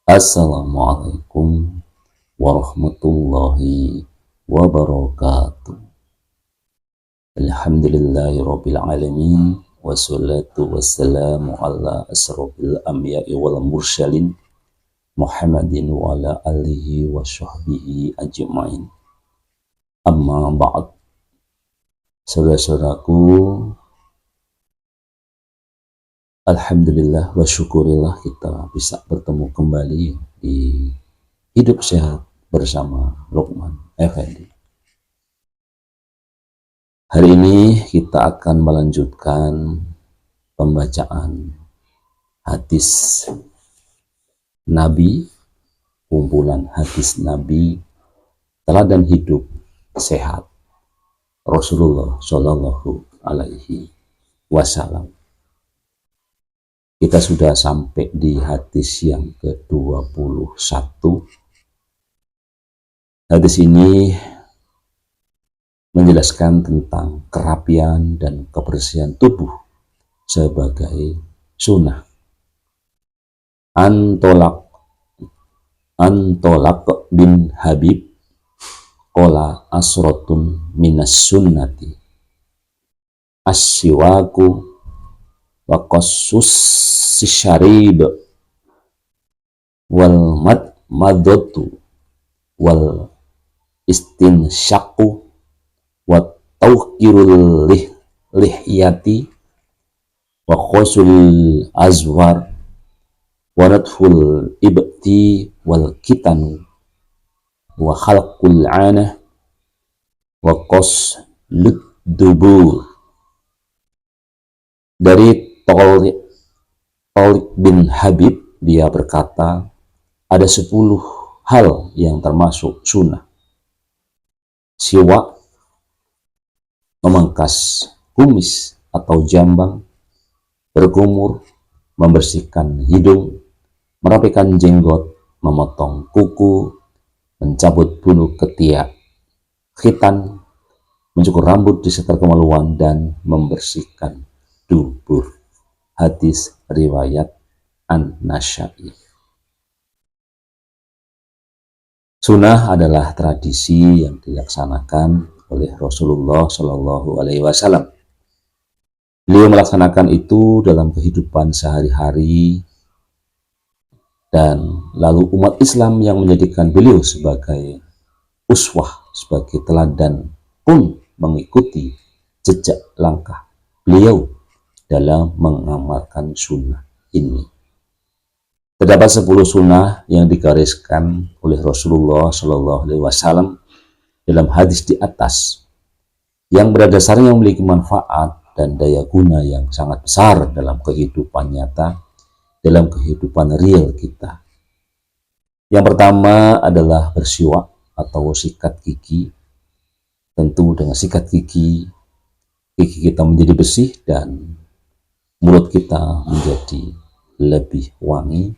Assalamualaikum warahmatullahi wabarakatuh. Alhamdulillahirabbil alamin wassalatu wassalamu ala asrofil anbiya'i wal mursalin Muhammadin wa ala alihi wa sahbihi ajma'in. Amma ba'd. Saudara-saudaraku, alhamdulillah wa syukurillah kita bisa bertemu kembali di Hidup Sehat bersama Lukman Effendi. Hari ini kita akan melanjutkan pembacaan hadis Nabi, kumpulan hadis Nabi, teladan hidup sehat Rasulullah Shallallahu Alaihi Wasallam. Kita sudah sampai di hadis yang ke-21. Hadis ini menjelaskan tentang kerapian dan kebersihan tubuh sebagai sunnah. Antolak bin Habib qala asratun minas sunnati as-siwaku wa qassus syarib wal madatu wal istinsyaqu wa tawqirul lihyati wa khosul azwar wa nadful ibti wal kitanu wa khalqul anah wa qas dubur. Dari Tariq bin Habib, dia berkata, ada 10 hal yang termasuk sunnah. Siwak, memangkas kumis atau jambang, berkumur, membersihkan hidung, merapikan jenggot, memotong kuku, mencabut bulu ketiak, khitan, mencukur rambut di sekitar kemaluan, dan membersihkan dubur. Hadis riwayat An-Nasa'i. Sunnah adalah tradisi yang dilaksanakan oleh Rasulullah Shallallahu Alaihi Wasallam. Beliau melaksanakan itu dalam kehidupan sehari-hari, dan lalu umat Islam yang menjadikan beliau sebagai uswah, sebagai teladan, pun mengikuti jejak langkah beliau dalam mengamalkan sunnah ini. Terdapat 10 sunnah yang digariskan oleh Rasulullah Shallallahu Alaihi Wasallam dalam hadis di atas, yang berdasarnya memiliki manfaat dan daya guna yang sangat besar dalam kehidupan nyata, dalam kehidupan real kita. Yang pertama adalah bersiwak atau sikat gigi. Tentu dengan sikat gigi kita menjadi bersih dan mulut kita menjadi lebih wangi,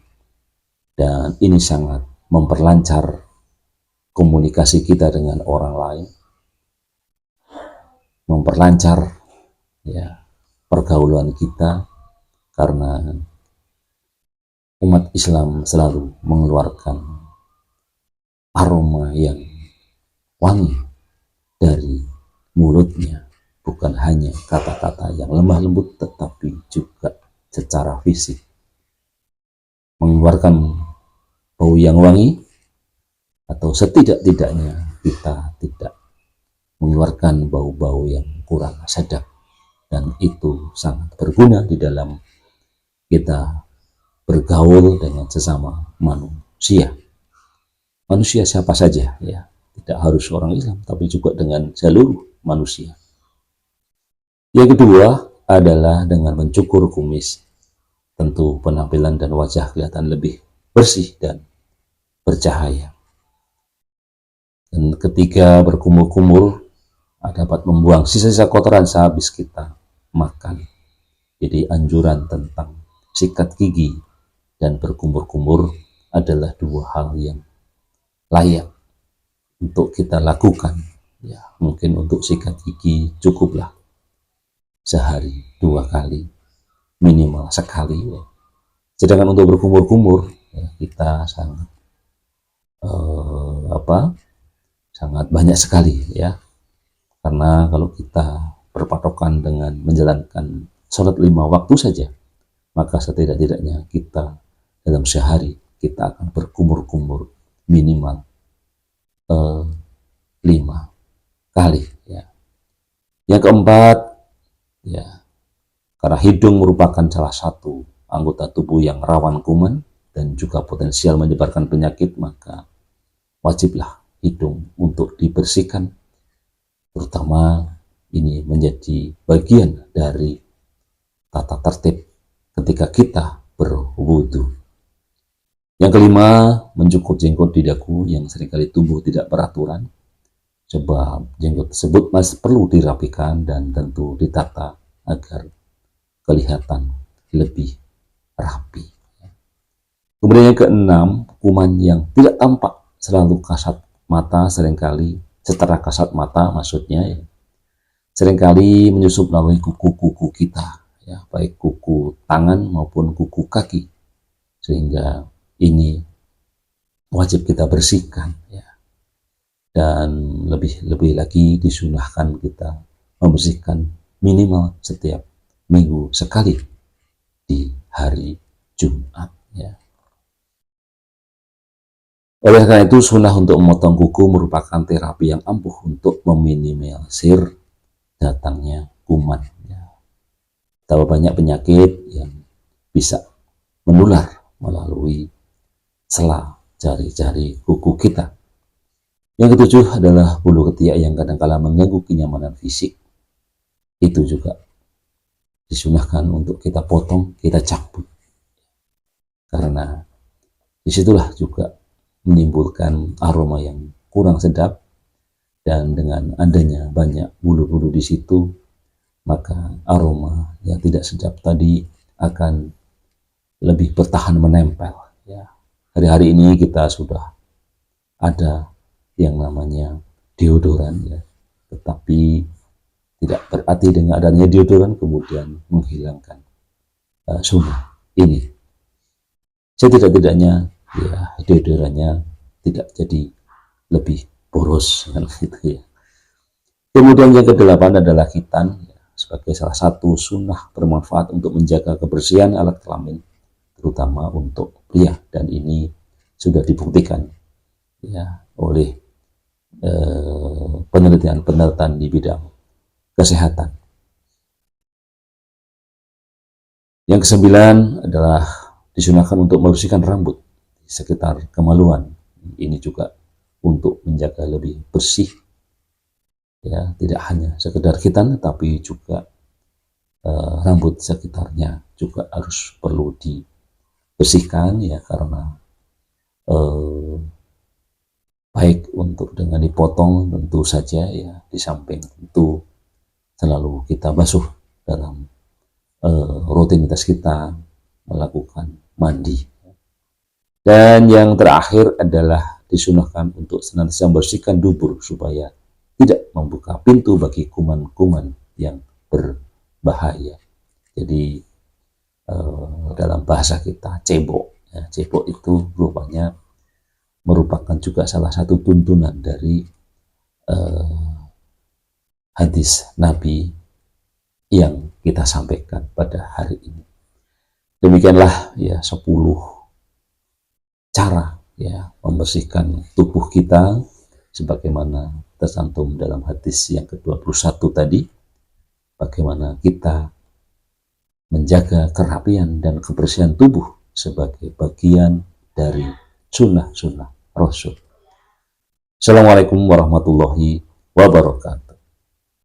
dan ini sangat memperlancar komunikasi kita dengan orang lain, memperlancar pergaulan kita, karena umat Islam selalu mengeluarkan aroma yang wangi dari mulutnya. Bukan hanya kata-kata yang lemah lembut, tetapi juga secara fisik. Mengeluarkan bau yang wangi, atau setidak-tidaknya kita tidak mengeluarkan bau-bau yang kurang sedap. Dan itu sangat berguna di dalam kita bergaul dengan sesama manusia. Manusia siapa saja, ya. Tidak harus orang Islam, tapi juga dengan seluruh manusia. Yang kedua adalah dengan mencukur kumis. Tentu penampilan dan wajah kelihatan lebih bersih dan bercahaya. Dan ketiga, berkumur-kumur dapat membuang sisa-sisa kotoran sehabis kita makan. Jadi anjuran tentang sikat gigi dan berkumur-kumur adalah 2 hal yang layak untuk kita lakukan. Ya, mungkin untuk sikat gigi cukuplah sehari 2 kali, minimal sekali. Sedangkan untuk berkumur-kumur, kita sangat sangat banyak sekali ya. Karena kalau kita berpatokan dengan menjalankan sholat 5 waktu saja, maka setidak-tidaknya kita dalam sehari kita akan berkumur-kumur minimal 5 kali ya. Yang keempat ya, karena hidung merupakan salah satu anggota tubuh yang rawan kuman dan juga potensial menyebarkan penyakit, maka wajiblah hidung untuk dibersihkan, terutama ini menjadi bagian dari tata tertib ketika kita berwudu. Yang kelima, mencukur jenggot di dagu yang seringkali tumbuh tidak beraturan, sebab jenggot tersebut masih perlu dirapikan dan tentu ditata agar kelihatan lebih rapi. Kemudian yang keenam, kuman yang tidak tampak selalu kasat mata, seringkali secara kasat mata maksudnya ya, seringkali menyusup melalui kuku-kuku kita ya, baik kuku tangan maupun kuku kaki, sehingga ini wajib kita bersihkan ya. Dan lebih lagi disunahkan kita membersihkan minimal setiap minggu sekali di hari Jumat ya. Oleh karena itu, sunnah untuk memotong kuku merupakan terapi yang ampuh untuk meminimalisir datangnya kuman ya. Betapa banyak penyakit yang bisa menular melalui sela jari-jari kuku kita. Yang ketujuh adalah bulu ketiak yang kadang-kala mengganggu kenyamanan fisik. Itu juga disunahkan untuk kita potong, kita cabut. Karena disitulah juga menimbulkan aroma yang kurang sedap, dan dengan adanya banyak bulu-bulu di situ, maka aroma yang tidak sedap tadi akan lebih bertahan menempel ya. Hari-hari ini kita sudah ada yang namanya deodoran ya, tetapi tidak berarti dengan adanya deodoran kemudian menghilangkan sunnah ini. Setidak-tidaknya ya, deodorannya tidak jadi lebih boros kan gitu ya. Kemudian yang kedelapan adalah khitan ya, sebagai salah satu sunnah bermanfaat untuk menjaga kebersihan alat kelamin, terutama untuk pria, dan ini sudah dibuktikan ya oleh penelitian di bidang kesehatan. Yang kesembilan adalah disunahkan untuk membersihkan rambut di sekitar kemaluan. Ini juga untuk menjaga lebih bersih ya, tidak hanya sekedar khitan tapi juga rambut sekitarnya juga harus perlu dibersihkan ya, karena baik untuk dengan dipotong tentu saja ya, di samping tentu selalu kita basuh dalam rutinitas kita melakukan mandi. Dan yang terakhir adalah disunahkan untuk senantiasa membersihkan dubur supaya tidak membuka pintu bagi kuman-kuman yang berbahaya. Jadi dalam bahasa kita cebok ya, cebok itu rupanya merupakan juga salah satu tuntunan dari hadis Nabi yang kita sampaikan pada hari ini. Demikianlah ya 10 cara ya membersihkan tubuh kita sebagaimana tercantum dalam hadis yang ke-21 tadi. Bagaimana kita menjaga kerapian dan kebersihan tubuh sebagai bagian dari sunnah-sunnah Rasul. Assalamualaikum warahmatullahi wabarakatuh.